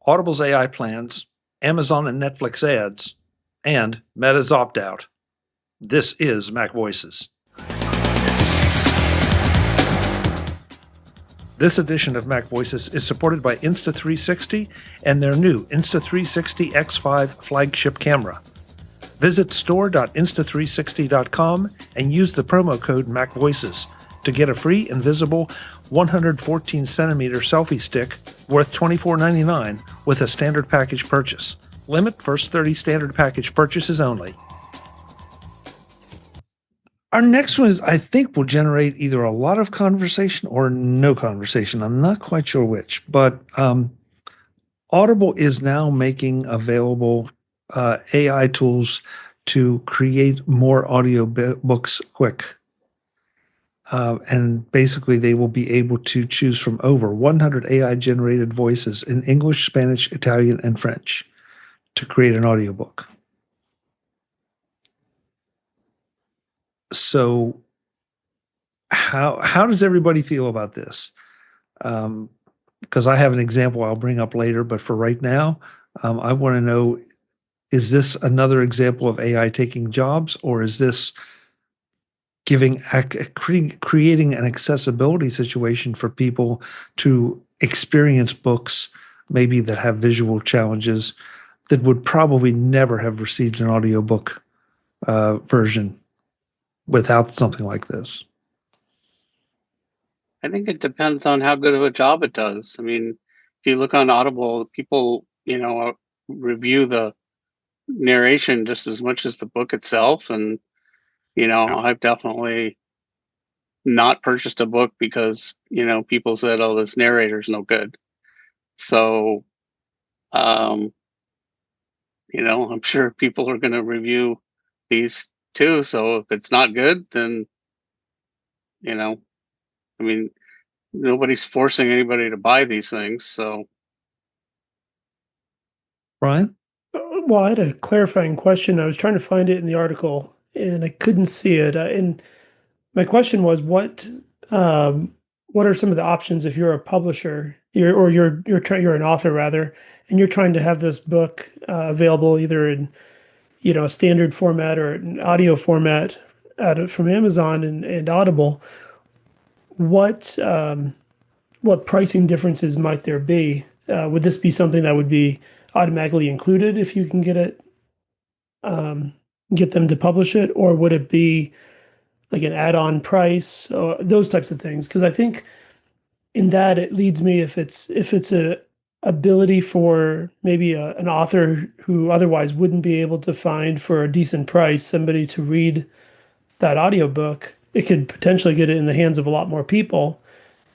Audible's AI plans, Amazon and Netflix ads, and Meta's opt-out. This is MacVoices. This edition of MacVoices is supported by Insta360 and their new Insta360 X5 flagship camera. Visit store.insta360.com and use the promo code MacVoices to get a free invisible 114cm selfie stick worth $24.99 with a standard package purchase. Limit first 30 standard package purchases only. Our next one I think will generate either a lot of conversation or no conversation. I'm not quite sure which, but Audible is now making available AI tools to create more audio books quick. And basically, they will be able to choose from over 100 AI-generated voices in English, Spanish, Italian, and French to create an audiobook. So how does everybody feel about this? Because I have an example I'll bring up later, but for right now, I want to know, is this another example of AI taking jobs, or is this creating an accessibility situation for people to experience books maybe that have visual challenges that would probably never have received an audiobook version without something like this? I think it depends on how good of a job it does. I mean, if you look on Audible, people, review the narration just as much as the book itself. And, I've definitely not purchased a book because, people said, oh, this narrator's no good. So, I'm sure people are going to review these too. So if it's not good, then, nobody's forcing anybody to buy these things. So, Brian? Well, I had a clarifying question. I was trying to find it in the article and I couldn't see it. And my question was, what are some of the options if you're a publisher, you're an author rather, and you're trying to have this book available either in a standard format or an audio format from Amazon and Audible? What pricing differences might there be? Would this be something that would be automatically included if you can get them to publish it, or would it be like an add-on price, or those types of things? Because I think in that it leads me, if it's a ability for maybe an author who otherwise wouldn't be able to find for a decent price somebody to read that audiobook, it could potentially get it in the hands of a lot more people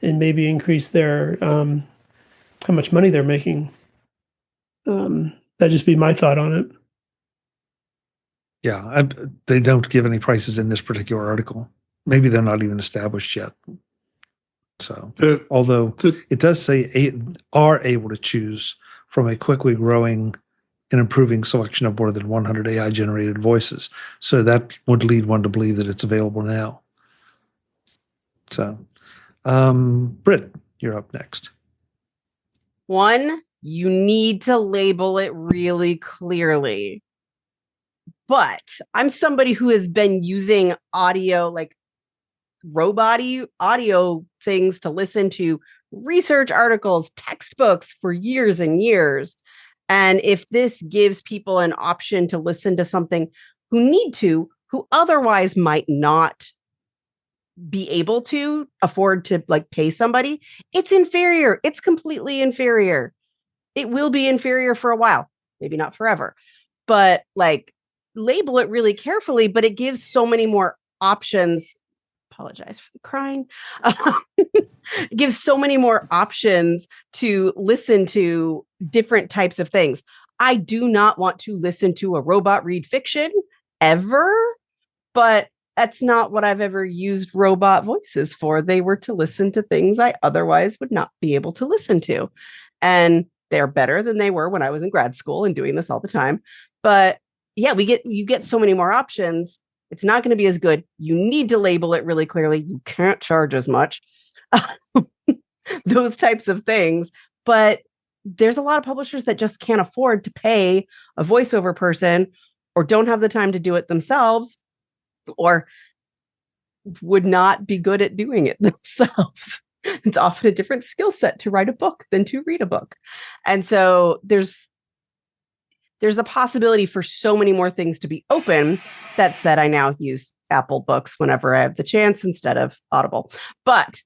and maybe increase their how much money they're making. That'd just be my thought on it. Yeah, they don't give any prices in this particular article. Maybe they're not even established yet. So, although it does say are able to choose from a quickly growing and improving selection of more than 100 AI-generated voices. So that would lead one to believe that it's available now. So, Britt, you're up next. One, you need to label it really clearly. But I'm somebody who has been using audio, like robot-y audio things to listen to research articles, textbooks for years and years. And if this gives people an option to listen to something who otherwise might not be able to afford to pay somebody, it's inferior. It's completely inferior. It will be inferior for a while, maybe not forever, but label it really carefully, but it gives so many more options. Apologize for the crying. It gives so many more options to listen to different types of things. I do not want to listen to a robot read fiction ever, but that's not what I've ever used robot voices for. They were to listen to things I otherwise would not be able to listen to. And they're better than they were when I was in grad school and doing this all the time. But yeah, you get so many more options. It's not going to be as good. You need to label it really clearly. You can't charge as much. Those types of things. But there's a lot of publishers that just can't afford to pay a voiceover person, or don't have the time to do it themselves, or would not be good at doing it themselves. It's often a different skill set to write a book than to read a book. And so there's a possibility for so many more things to be open. That said, I now use Apple Books whenever I have the chance instead of Audible. But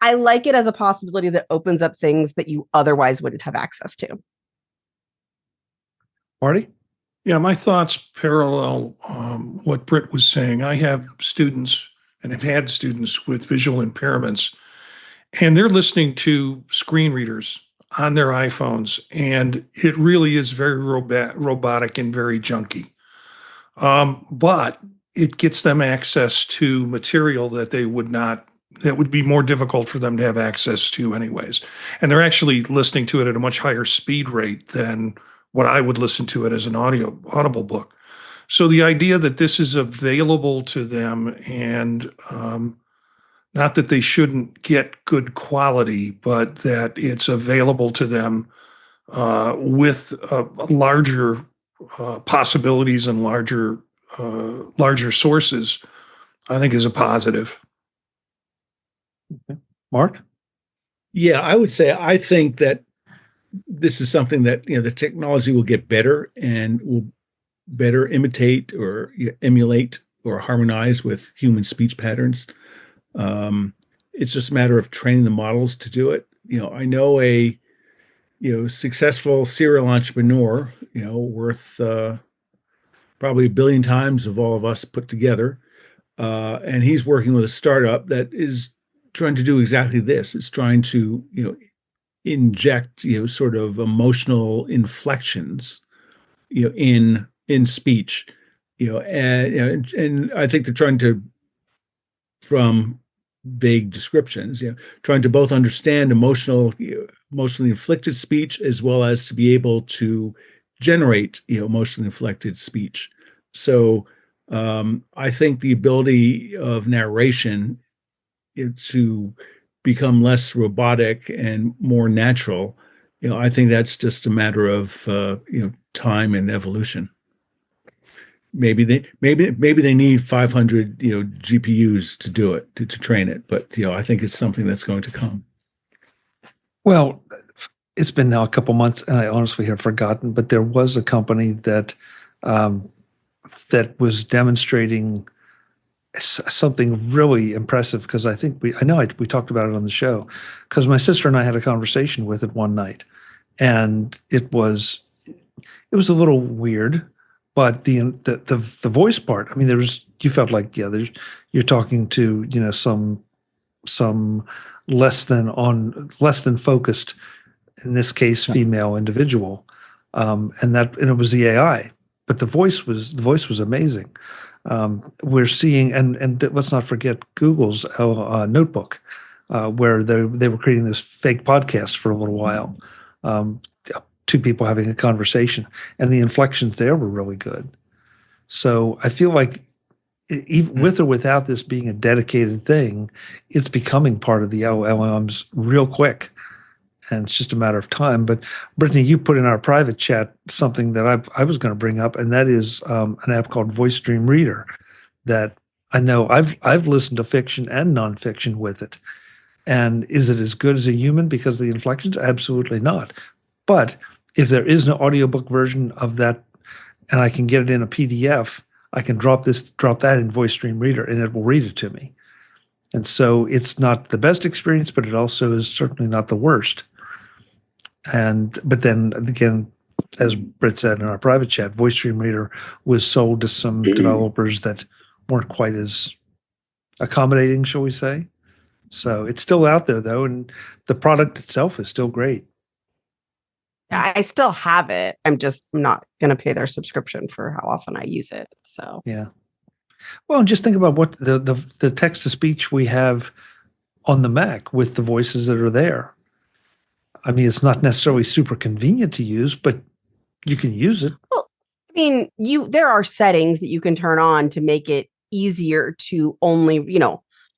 I like it as a possibility that opens up things that you otherwise wouldn't have access to. Marty? Yeah, my thoughts parallel what Britt was saying. I have students and have had students with visual impairments, and they're listening to screen readers on their iPhones, and it really is very robotic and very junky. But it gets them access to material that would be more difficult for them to have access to anyways. And they're actually listening to it at a much higher speed rate than what I would listen to it as an Audible book. So the idea that this is available to them, and not that they shouldn't get good quality, but that it's available to them with larger possibilities and larger sources, I think is a positive. Okay. Mark? Yeah, I would say I think that this is something that, the technology will get better and will better imitate or emulate or harmonize with human speech patterns. It's just a matter of training the models to do it. I know a successful serial entrepreneur, worth probably 1 billion times of all of us put together, and he's working with a startup that is trying to do exactly this. It's trying to inject sort of emotional inflections in speech, and I think they're trying to, from vague descriptions, trying to both understand emotionally inflicted speech as well as to be able to generate emotionally inflected speech. So I think the ability of narration to become less robotic and more natural, I think that's just a matter of time and evolution. Maybe they need 500 GPUs to do it, to train it, but I think it's something that's going to come. Well, it's been now a couple months, and I honestly have forgotten, but there was a company that that was demonstrating something really impressive, because I think we talked about it on the show, because my sister and I had a conversation with it one night, and it was a little weird, but the voice part, I mean, you felt like, you're talking to some less than focused, in this case, female individual, and it was the AI, but the voice was amazing. We're seeing, and let's not forget Google's Notebook, where they were creating this fake podcast for a little while, two people having a conversation, and the inflections there were really good. So I feel like, even with or without this being a dedicated thing, it's becoming part of the LLMs real quick. And it's just a matter of time. But Brittany, you put in our private chat something that I was going to bring up, and that is an app called Voice Stream Reader that I know I've listened to fiction and nonfiction with it. And is it as good as a human because of the inflections? Absolutely not. But if there is no audiobook version of that, and I can get it in a PDF, I can drop that in Voice Stream Reader, and it will read it to me. And so it's not the best experience, but it also is certainly not the worst. But then again, as Britt said in our private chat, Voice Stream Reader was sold to some developers that weren't quite as accommodating, shall we say. So it's still out there, though, and the product itself is still great. I still have it. I'm not going to pay their subscription for how often I use it. So yeah. Well, and just think about what the text to speech we have on the Mac with the voices that are there. I mean, it's not necessarily super convenient to use, but you can use it. Well, I mean, there are settings that you can turn on to make it easier to only,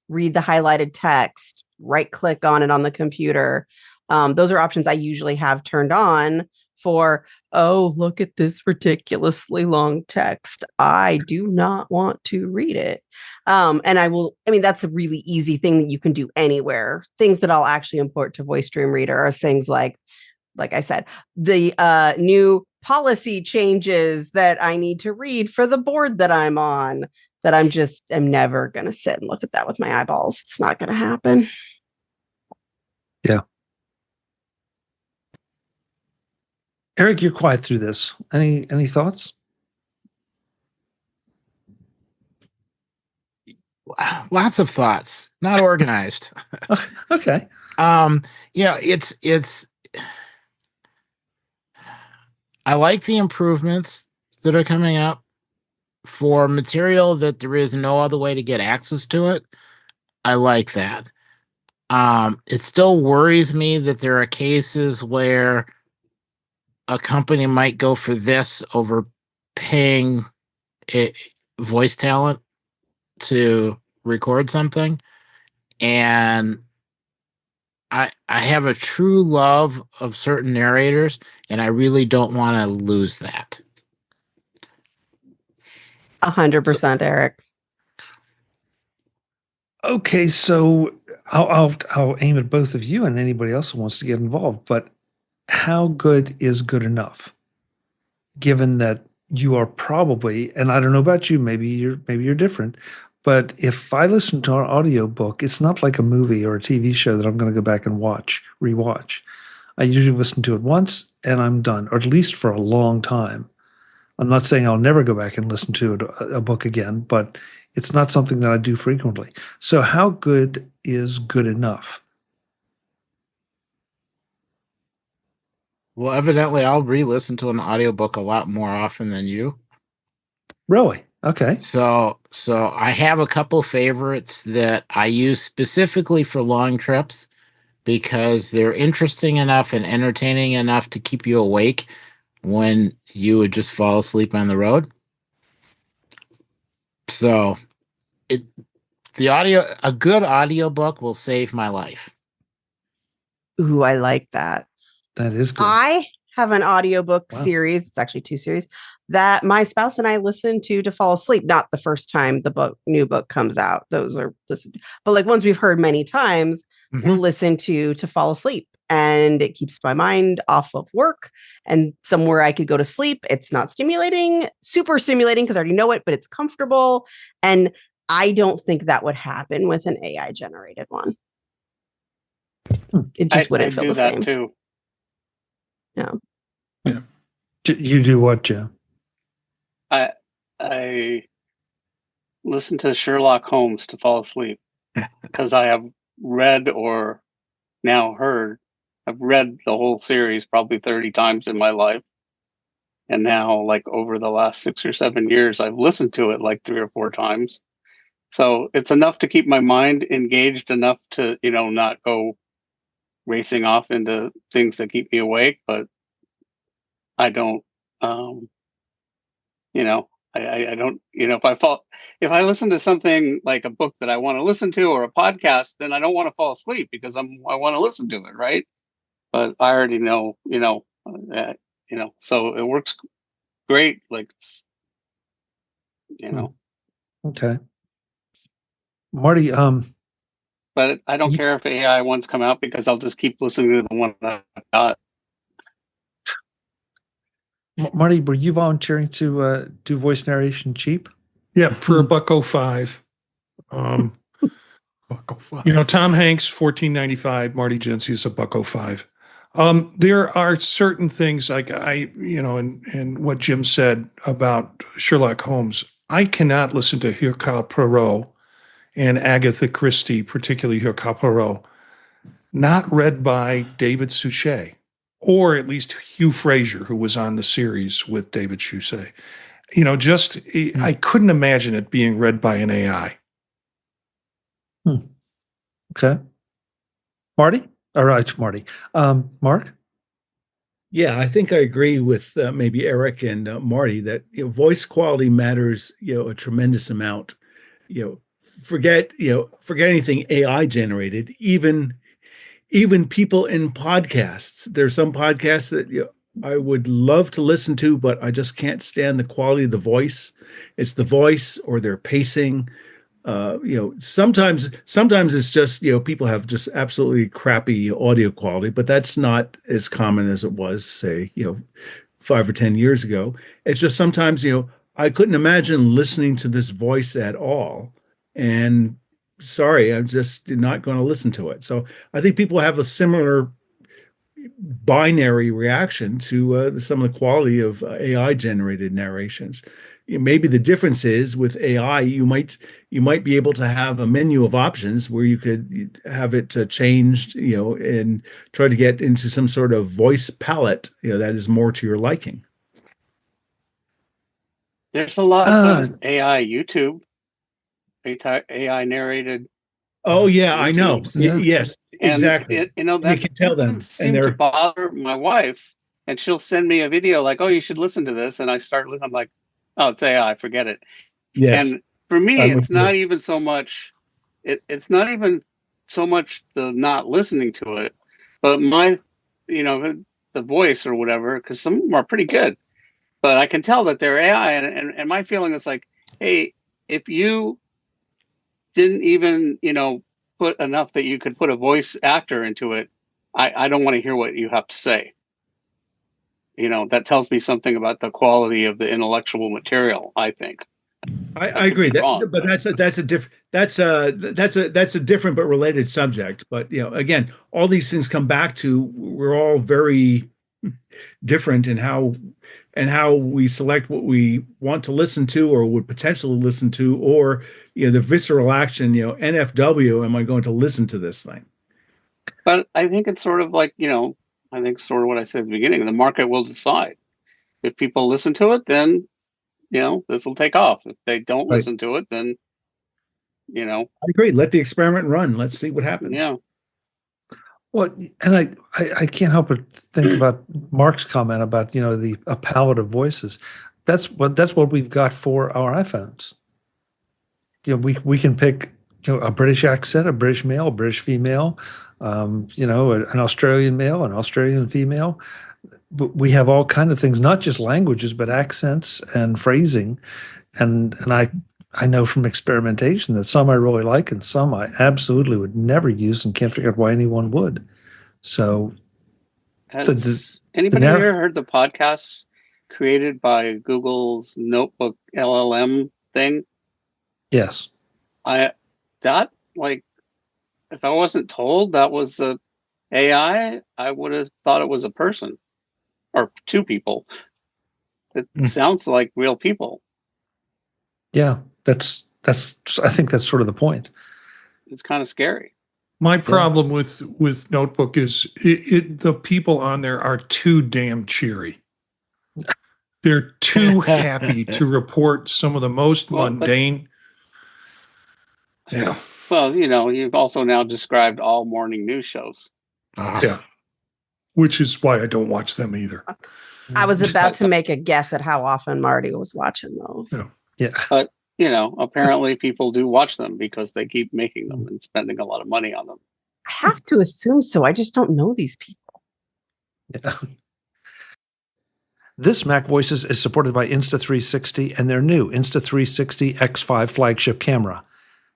read the highlighted text, right click on it on the computer. Those are options I usually have turned on for, oh, look at this ridiculously long text. I do not want to read it. And that's a really easy thing that you can do anywhere. Things that I'll actually import to Voice Dream Reader are things like I said, the new policy changes that I need to read for the board that I'm on, that I'm never going to sit and look at that with my eyeballs. It's not going to happen. Yeah. Eric, you're quiet through this. Any thoughts? Lots of thoughts, not organized. Okay. It's I like the improvements that are coming up for material that there is no other way to get access to it. I like that. It still worries me that there are cases where a company might go for this over paying voice talent to record something. And I have a true love of certain narrators, and I really don't want to lose that. 100%, Eric. Okay, so I'll aim at both of you and anybody else who wants to get involved. But how good is good enough? Given that you are probably, and I don't know about you, maybe you're different, but if I listen to an audiobook, it's not like a movie or a TV show that I'm going to go back and rewatch. I usually listen to it once and I'm done, or at least for a long time. I'm not saying I'll never go back and listen to a book again, but it's not something that I do frequently. So how good is good enough? Well, evidently, I'll re-listen to an audiobook a lot more often than you. Really? Okay. So I have a couple favorites that I use specifically for long trips because they're interesting enough and entertaining enough to keep you awake when you would just fall asleep on the road. So a good audiobook will save my life. Ooh, I like that. That is good. I have an audiobook series. It's actually 2 series that my spouse and I listen to fall asleep. Not the first time the new book comes out. Those are listened to. But like ones we've heard many times, we'll listen to fall asleep. And it keeps my mind off of work and somewhere I could go to sleep. It's not super stimulating because I already know it, but it's comfortable. And I don't think that would happen with an AI generated one. It just wouldn't feel the same. I do that too. No. Yeah. You do what, Joe? I listen to Sherlock Holmes to fall asleep because I have read or now heard. I've read the whole series probably 30 times in my life. And now, like over the last 6 or 7 years, I've listened to it like 3 or 4 times. So it's enough to keep my mind engaged enough to, not go racing off into things that keep me awake. But I don't, I don't, if I listen to something like a book that I want to listen to or a podcast, then I don't want to fall asleep because I want to listen to it. Right. But I already know, so it works great. Like, Okay. Marty, but I don't care if AI ones come out because I'll just keep listening to the one I've got. Marty, were you volunteering to do voice narration cheap? Yeah, for $1.05. Tom Hanks, $14.95. Marty Jency is $1.05. There are certain things like and what Jim said about Sherlock Holmes. I cannot listen to Hercule Poirot and Agatha Christie, particularly Hercule Poirot, not read by David Suchet, or at least Hugh Fraser, who was on the series with David Suchet. I couldn't imagine it being read by an AI. Okay. Marty? All right, Marty. Mark? Yeah, I think I agree with maybe Eric and Marty that voice quality matters a tremendous amount. Forget anything AI generated. Even even people in podcasts. There's some podcasts that I would love to listen to, but I just can't stand the quality of the voice. It's the voice or their pacing. Sometimes it's just, people have just absolutely crappy audio quality, but that's not as common as it was, say, 5 or 10 years ago. It's just sometimes, I couldn't imagine listening to this voice at all. And sorry, I'm just not going to listen to it. So I think people have a similar binary reaction to some of the quality of AI generated narrations. Maybe the difference is with AI, you might be able to have a menu of options where you could have it changed, and try to get into some sort of voice palette, that is more to your liking. There's a lot of AI YouTube, AI narrated. Oh yeah, I know. Yeah. Yes, And exactly. that you can tell them, doesn't seem to bother my wife, and she'll send me a video like, "Oh, you should listen to this," and I start listening. I'm like, "Oh, it's AI, forget it." yes. And for me, I'm it's with you. not even so much. It's not even so much the not listening to it, but the voice or whatever, because some of them are pretty good, but I can tell that they're AI, and my feeling is like, hey, if you didn't even put enough that you could put a voice actor into it, I don't want to hear what you have to say. That tells me something about the quality of the intellectual material, I think. I agree that, wrong, but that's a different but related subject. But again, all these things come back to we're all very different in how we select what we want to listen to or would potentially listen to, or the visceral action. NFW, am I going to listen to this thing? But I think it's sort of like, I think sort of what I said at the beginning, the market will decide. If people listen to it, then, this will take off. If they don't Right. listen to it, then, I agree. Let the experiment run. Let's see what happens. yeah. Well, and I can't help but think about Mark's comment about, a palette of voices. That's what we've got for our iPhones. We can pick, a British accent, a British male, a British female, an Australian male, an Australian female. But we have all kind of things, not just languages, but accents and phrasing. And I know from experimentation that some I really like and some I absolutely would never use and can't figure out why anyone would. So Has anybody here heard the podcasts created by Google's Notebook LLM thing? Yes. If I wasn't told that was a AI, I would have thought it was a person or two people. It sounds like real people. Yeah, that's I think that's sort of the point. It's kind of scary. My problem with Notebook is the people on there are too damn cheery. They're too happy to report some of the most mundane. Yeah. Well, you've also now described all morning news shows. Yeah. Which is why I don't watch them either. I was about to make a guess at how often Marty was watching those. Yeah. But, apparently people do watch them because they keep making them and spending a lot of money on them. I have to assume so. I just don't know these people. Yeah. This MacVoices is supported by Insta360 and their new Insta360 X5 flagship camera.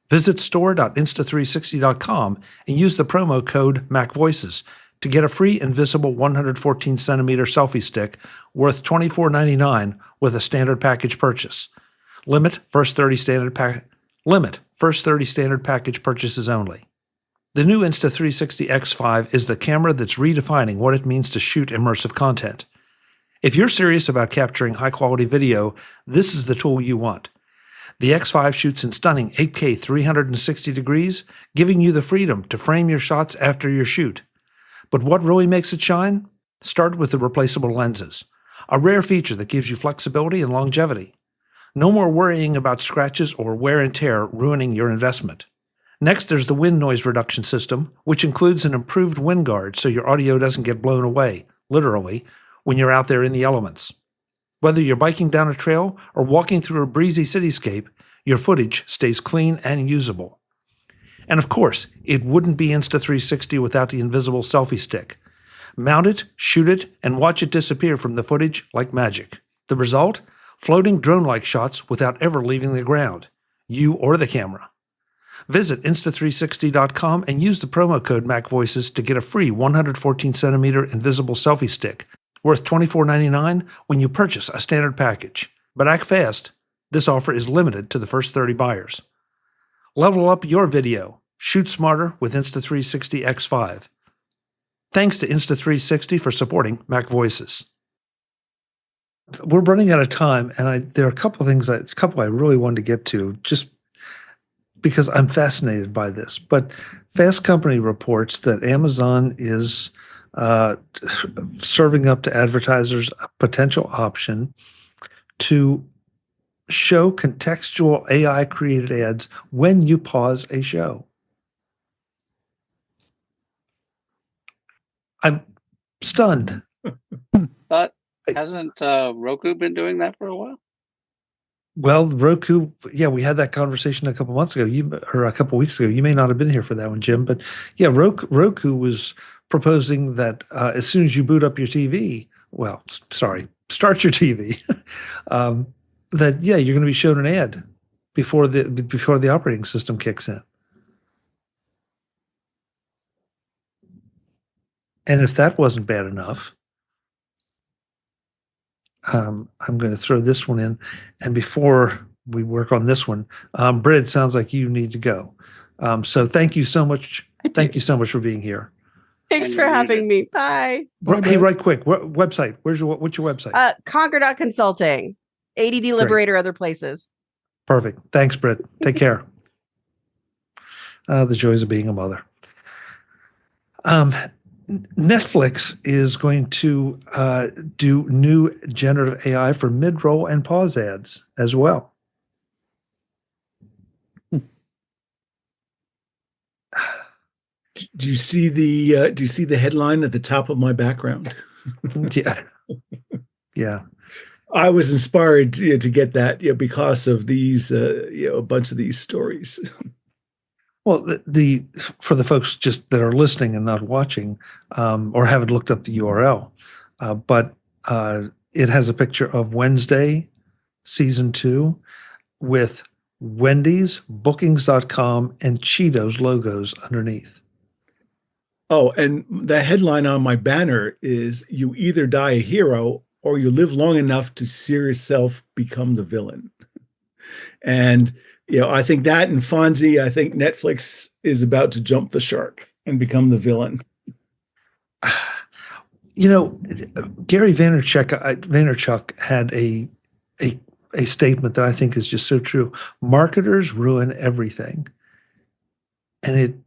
Visit store.insta360.com and use the promo code MacVoices to get a free invisible 114 centimeter selfie stick worth $24.99 with a standard package purchase. Limit first 30 standard package purchases only. The new Insta360 X5 is the camera that's redefining what it means to shoot immersive content. If you're serious about capturing high-quality video, this is the tool you want. The X5 shoots in stunning 8K 360 degrees, giving you the freedom to frame your shots after your shoot. But what really makes it shine? Start with the replaceable lenses, a rare feature that gives you flexibility and longevity. No more worrying about scratches or wear and tear ruining your investment. Next, there's the wind noise reduction system, which includes an improved wind guard so your audio doesn't get blown away, literally, when you're out there in the elements. Whether you're biking down a trail or walking through a breezy cityscape, your footage stays clean and usable. And of course, it wouldn't be Insta360 without the invisible selfie stick. Mount it, shoot it, and watch it disappear from the footage like magic. The result? Floating drone-like shots without ever leaving the ground, you or the camera. Visit Insta360.com and use the promo code MacVoices to get a free 114cm invisible selfie stick worth $24.99 when you purchase a standard package. But act fast. This offer is limited to the first 30 buyers. Level up your video. Shoot smarter with Insta360 X5. Thanks to Insta360 for supporting MacVoices. We're running out of time, and there are a couple of things, a couple I really wanted to get to, just because I'm fascinated by this. But Fast Company reports that Amazon is serving up to advertisers a potential option to show contextual AI-created ads when you pause a show. I'm stunned. But hasn't Roku been doing that for a while? Well, Roku, yeah, we had that conversation a couple months ago, or a couple weeks ago. You may not have been here for that one, Jim, but yeah, Roku was proposing that as soon as you boot up your TV, start your TV, that yeah, you're going to be shown an ad before the operating system kicks in. And if that wasn't bad enough, I'm going to throw this one in. And before we work on this one, Britt, it sounds like you need to go. So thank you so much. Thank you so much for being here. Thanks for having me. Bye. Hey, right quick, website? What's your website? Conquer.consulting. ADD Liberator, other places. Perfect. Thanks, Britt. Take care. The joys of being a mother. Netflix is going to do new generative AI for mid-roll and pause ads as well. Do you see the headline at the top of my background? Yeah. Yeah. I was inspired to get that because of these a bunch of these stories. Well, for the folks just that are listening and not watching, or haven't looked up the URL, but it has a picture of Wednesday, season 2, with Wendy's, Bookings.com, and Cheetos logos underneath. Oh, and the headline on my banner is "You either die a hero or you live long enough to see yourself become the villain." And I think that in Fonzie, I think Netflix is about to jump the shark and become the villain. Gary Vaynerchuk had a statement that I think is just so true. Marketers ruin everything. And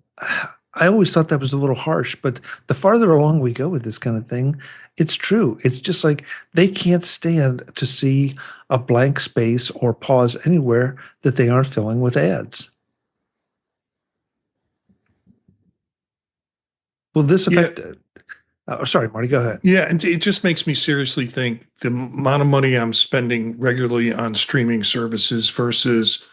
I always thought that was a little harsh, but the farther along we go with this kind of thing, it's true. It's just like they can't stand to see a blank space or pause anywhere that they aren't filling with ads. Will this affect? Sorry, Marty, go ahead. Yeah, and it just makes me seriously think the amount of money I'm spending regularly on streaming services versus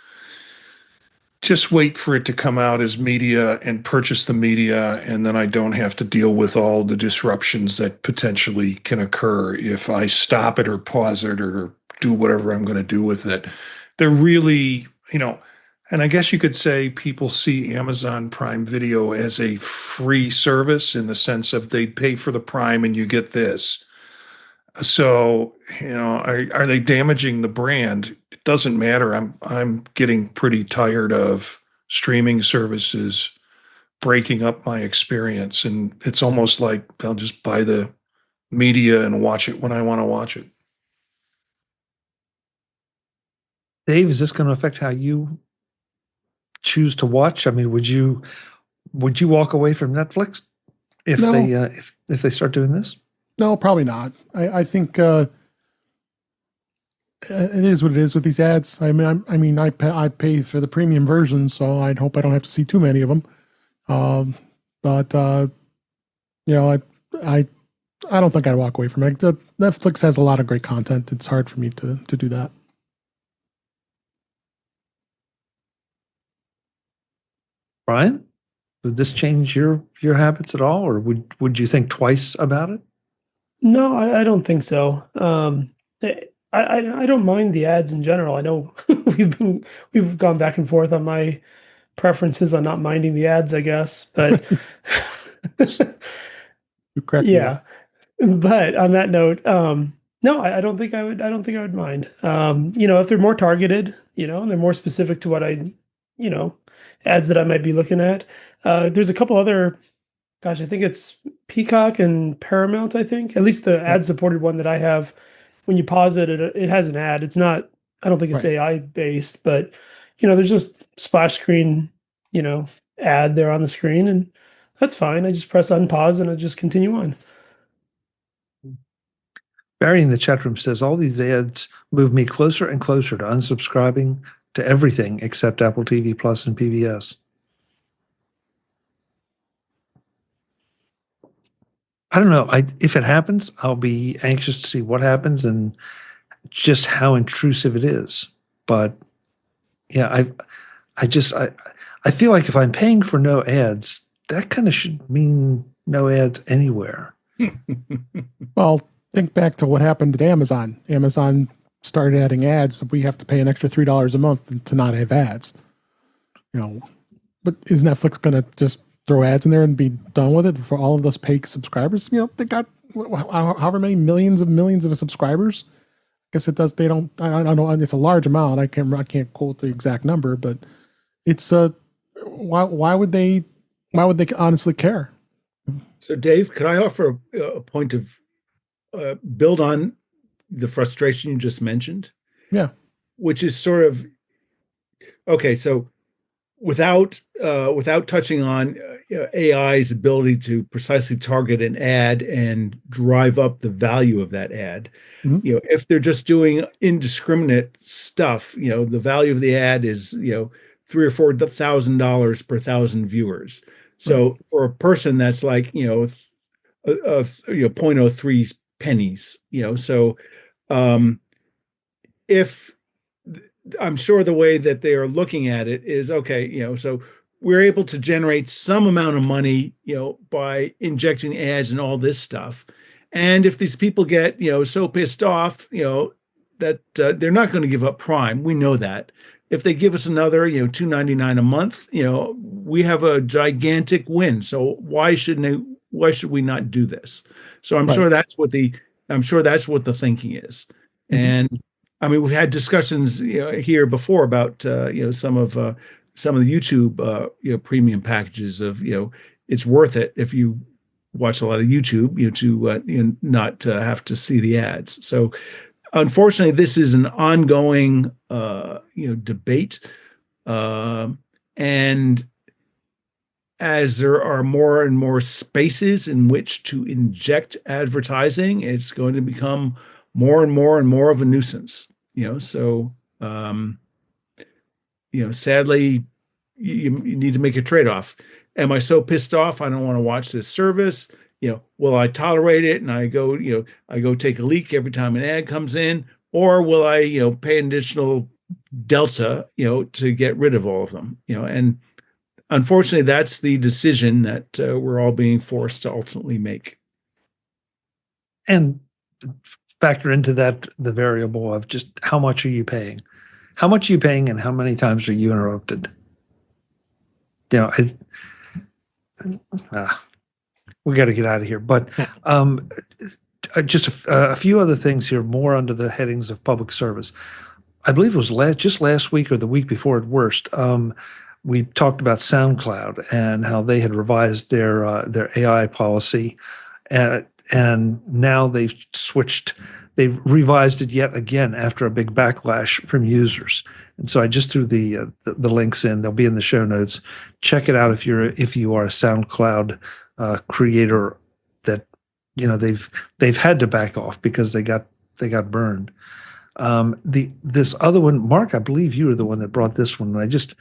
just wait for it to come out as media and purchase the media, and then I don't have to deal with all the disruptions that potentially can occur if I stop it or pause it or do whatever I'm going to do with it. They're really, and I guess you could say people see Amazon Prime Video as a free service in the sense of they pay for the Prime and you get this. So, are they damaging the brand? It doesn't matter. I'm getting pretty tired of streaming services breaking up my experience, and it's almost like I'll just buy the media and watch it when I want to watch it. Dave, is this going to affect how you choose to watch? I mean, would you walk away from Netflix if they start doing this? No, probably not. I think it is what it is with these ads. I pay for the premium version, so I'd hope I don't have to see too many of them. But I don't think I'd walk away from it. Netflix has a lot of great content. It's hard for me to do that. Brian, would this change your habits at all, or would you think twice about it? No, I don't think so. I don't mind the ads in general. I know we've gone back and forth on my preferences on not minding the ads, I guess, but You crack me yeah. up. But on that note, no, I don't think I would. I don't think I would mind. If they're more targeted, and they're more specific to what ads that I might be looking at. There's a couple other. Gosh, I think it's Peacock and Paramount. I think at least the ad-supported one that I have. When you pause it, it has an ad. It's not. I don't think it's Right. AI based, but there's just splash screen, ad there on the screen, and that's fine. I just press unpause and I just continue on. Barry in the chat room says all these ads move me closer and closer to unsubscribing to everything except Apple TV Plus and PBS. I don't know. If it happens, I'll be anxious to see what happens and just how intrusive it is. But yeah, I feel like if I'm paying for no ads, that kind of should mean no ads anywhere. Well, think back to what happened at Amazon. Amazon started adding ads, but we have to pay an extra $3 a month to not have ads. But is Netflix going to just throw ads in there and be done with it for all of those paid subscribers? They got however many millions of subscribers. I guess it does. They don't. I don't know. It's a large amount. I can't quote the exact number, but it's why would they honestly care? So, Dave, could I offer a point of build on the frustration you just mentioned? Yeah. Which is sort of okay. So, without touching on AI's ability to precisely target an ad and drive up the value of that ad, if they're just doing indiscriminate stuff, the value of the ad is $3,000 or $4,000 per thousand viewers. So for a person, that's like 0.03 pennies. So if I'm sure the way that they are looking at it is okay, so we're able to generate some amount of money, by injecting ads and all this stuff. And if these people get, so pissed off, that they're not going to give up Prime, we know that. If they give us another, $2.99 a month, we have a gigantic win. So why should we not do this? So I'm sure that's what the thinking is. Mm-hmm. And I mean, we've had discussions here before about some of the YouTube premium packages of it's worth it if you watch a lot of YouTube to not have to see the ads. So unfortunately, this is an ongoing debate, and as there are more and more spaces in which to inject advertising, it's going to become more and more and more of a nuisance. So sadly, you need to make a trade-off. Am I so pissed off I don't want to watch this service? Will I tolerate it and I go take a leak every time an ad comes in, or will I pay an additional delta to get rid of all of them? And unfortunately, that's the decision that we're all being forced to ultimately make. And factor into that the variable of just how much are you paying? How much are you paying and how many times are you interrupted? We got to get out of here. But just a few other things here, more under the headings of public service. I believe it was just last week or the week before at worst. We talked about SoundCloud and how they had revised their AI policy, and now they've revised it yet again after a big backlash from users. And so I just threw the links in. They'll be in the show notes. Check it out if you are a SoundCloud creator that they've had to back off because they got burned. This other one, Mark, I believe you were the one that brought this one. And I just,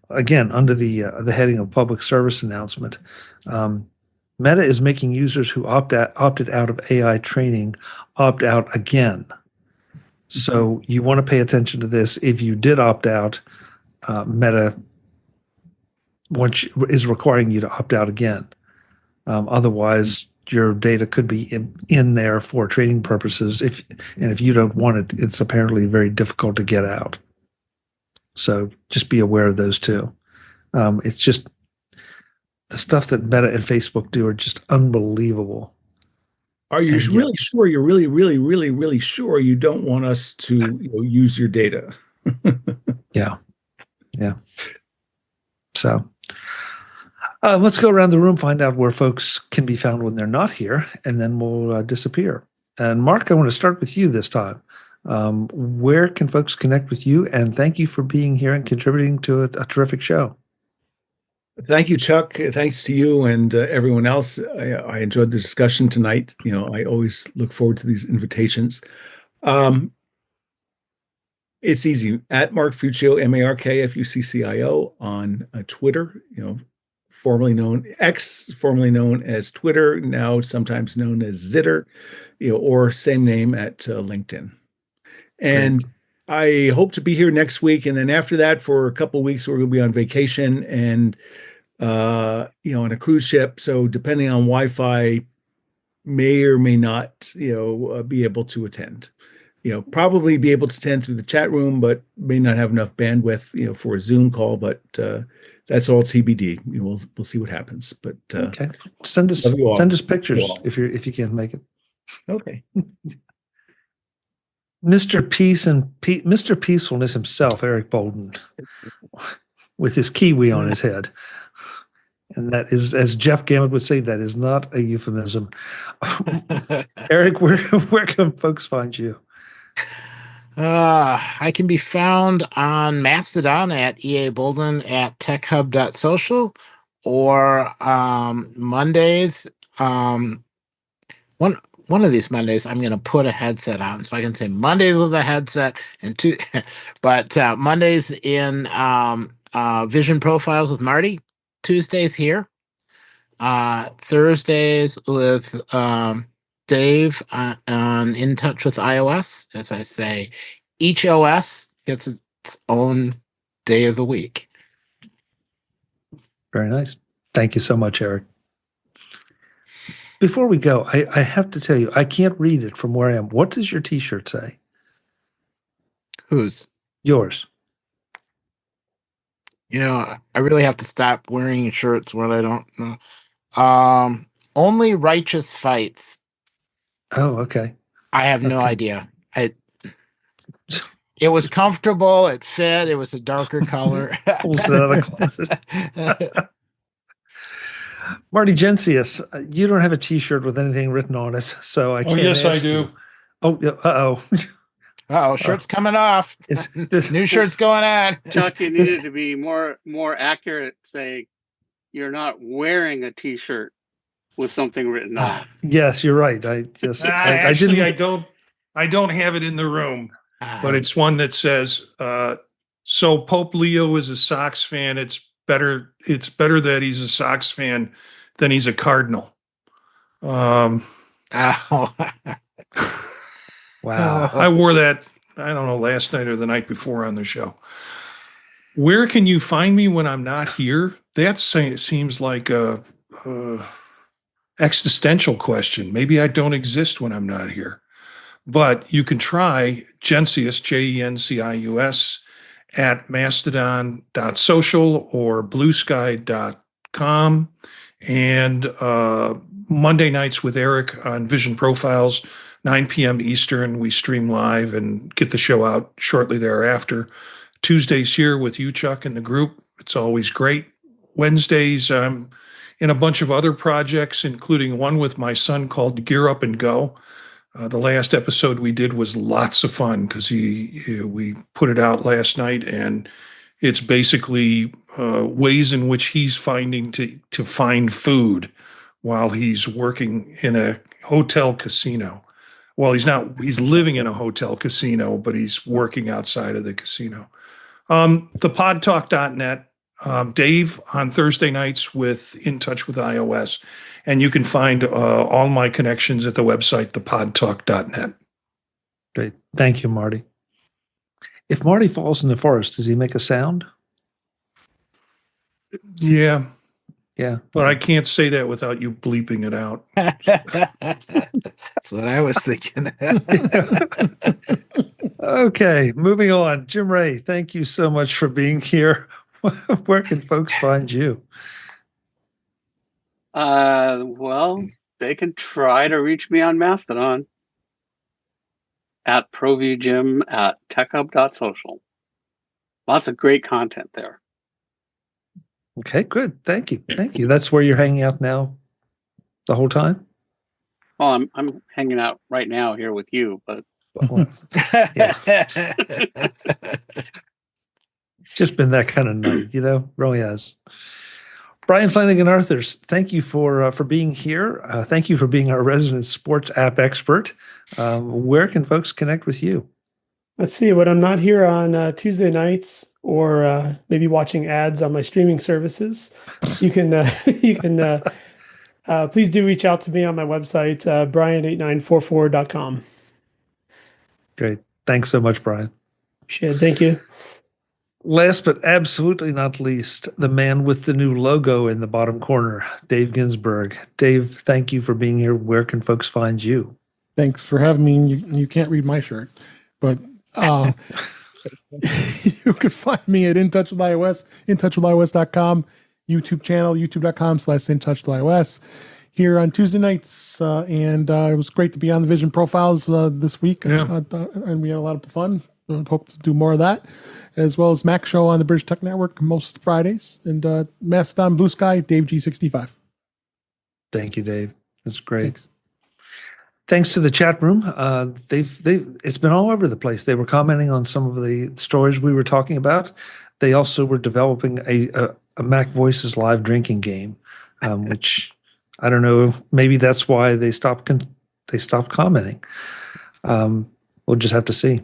again, under the heading of public service announcement, Meta is making users who opted out of AI training opt out again. So you want to pay attention to this. If you did opt out, Meta is requiring you to opt out again. Otherwise, your data could be in there for trading purposes. If you don't want it, it's apparently very difficult to get out. So just be aware of those two. It's just the stuff that Meta and Facebook do are just unbelievable. Are you really sure? You're really, really, really, really sure you don't want us to use your data? Yeah. So let's go around the room, find out where folks can be found when they're not here, and then we'll disappear. And Mark, I want to start with you this time. Where can folks connect with you? And thank you for being here and contributing to a terrific show. Thank you, Chuck. Thanks to you and everyone else. I enjoyed the discussion tonight. I always look forward to these invitations. It's easy. At Mark Fuccio, MarkFuccio on Twitter, formerly known as Twitter, now sometimes known as Zitter, or same name at LinkedIn. And great. I hope to be here next week. And then after that, for a couple of weeks, we're going to be on vacation and, on a cruise ship. So depending on Wi-Fi, may or may not, be able to attend. Probably be able to attend through the chat room, but may not have enough bandwidth, for a Zoom call. But that's all TBD. We'll see what happens. But okay, send us pictures if you can't make it. Okay. Mr. Peace and Mr. Peacefulness himself, Eric Bolden, with his kiwi on his head. And that is, as Jeff Gammett would say, that is not a euphemism. Eric, where can folks find you? I can be found on Mastodon at EA.Bolden at techhub.social, or Mondays. One of these Mondays, I'm going to put a headset on so I can say Mondays with a headset but Mondays in Vision Profiles with Marty, Tuesdays here, Thursdays with Dave on In Touch with iOS. As I say, each OS gets its own day of the week. Very nice. Thank you so much, Eric. Before we go, I have to tell you, I can't read it from where I am. What does your T-shirt say? Whose? Yours. I really have to stop wearing shirts when I don't know. Only righteous fights. Oh, okay. I have no idea. It was comfortable. It fit. It was a darker color. Pulls it out of the closet. Marty Gensius, you don't have a T-shirt with anything written on it, so I can't. Oh, yes, I do. Oh, uh-oh, shirt's coming off. New shirt's going on. Chuck, you needed to be more accurate, say you're not wearing a T-shirt with something written on it. Yes, you're right. I don't have it in the room, but it's one that says, so Pope Leo is a Sox fan. It's better that he's a Sox fan than he's a Cardinal. Wow. I wore that, I don't know, last night or the night before on the show. Where can you find me when I'm not here? That seems like a existential question. Maybe I don't exist when I'm not here. But you can try Gensius, Jencius, at mastodon.social or bluesky.com. And Monday nights with Eric on Vision Profiles, 9 p.m. Eastern, we stream live and get the show out shortly thereafter. Tuesdays here with you, Chuck, and the group. It's always great. Wednesdays, I'm in a bunch of other projects, including one with my son called Gear Up and Go. The last episode we did was lots of fun because we put it out last night, and it's basically ways in which he's finding to find food while he's working in a hotel casino. Well, he's living in a hotel casino, but he's working outside of the casino. Thepodtalk.net, Dave on Thursday nights with In Touch with iOS. And you can find all my connections at the website, thepodtalk.net. Great. Thank you, Marty. If Marty falls in the forest, does he make a sound? Yeah, Yeah. but I can't say that without you bleeping it out. That's what I was thinking. Okay, moving on. Jim Ray, thank you so much for being here. Where can folks find you? Well, they can try to reach me on Mastodon at ProViewJim at techhub.social. Lots of great content there. Okay, good. Thank you. Thank you. That's where you're hanging out now the whole time? Well, I'm hanging out right now here with you, but Well, just been that kind of night, really has. Brian Flanagan Arthurs, thank you for being here. Thank you for being our resident sports app expert. Where can folks connect with you? Let's see. When I'm not here on Tuesday nights or maybe watching ads on my streaming services, you can please do reach out to me on my website, brian8944.com. Great. Thanks so much, Brian. Appreciate it. Thank you. Last but absolutely not least, the man with the new logo in the bottom corner, Dave Ginsburg. Dave, thank you for being here. Where can folks find you? Thanks for having me. You can't read my shirt, but you can find me at In Touch with iOS, intouchwithios.com, YouTube channel, youtube.com/intouchwithios. Here on Tuesday nights, and it was great to be on the Vision Profiles this week, and we had a lot of fun. Hope to do more of that, as well as Mac Show on the British Tech Network most Fridays, and Mastodon, Blue Sky, Dave G65. Thank you, Dave. That's great. Thanks to the chat room. It's been all over the place. They were commenting on some of the stories we were talking about. They also were developing a MacVoices live drinking game, which I don't know. Maybe that's why they stopped commenting. We'll just have to see.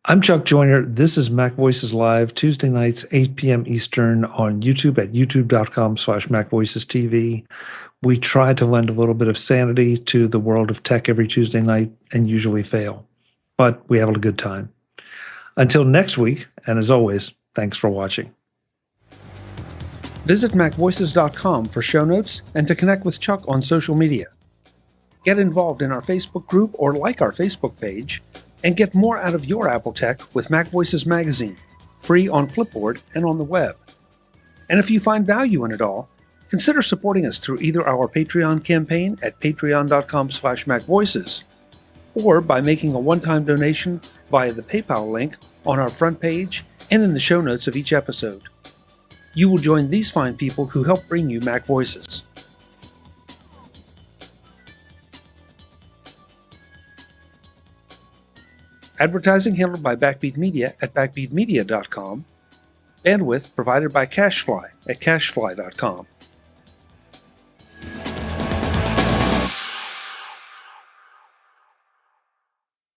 I'm Chuck Joyner. This is MacVoices Live, Tuesday nights, 8 p.m. Eastern on YouTube at youtube.com/MacVoicesTV. We try to lend a little bit of sanity to the world of tech every Tuesday night and usually fail, but we have a good time. Until next week, and as always, thanks for watching. Visit MacVoices.com for show notes and to connect with Chuck on social media. Get involved in our Facebook group or like our Facebook page, and get more out of your Apple tech with MacVoices Magazine, free on Flipboard and on the web. And if you find value in it all, consider supporting us through either our Patreon campaign at patreon.com/MacVoices, or by making a one-time donation via the PayPal link on our front page and in the show notes of each episode. You will join these fine people who help bring you MacVoices. Advertising handled by Backbeat Media at backbeatmedia.com. Bandwidth provided by CashFly at cashfly.com.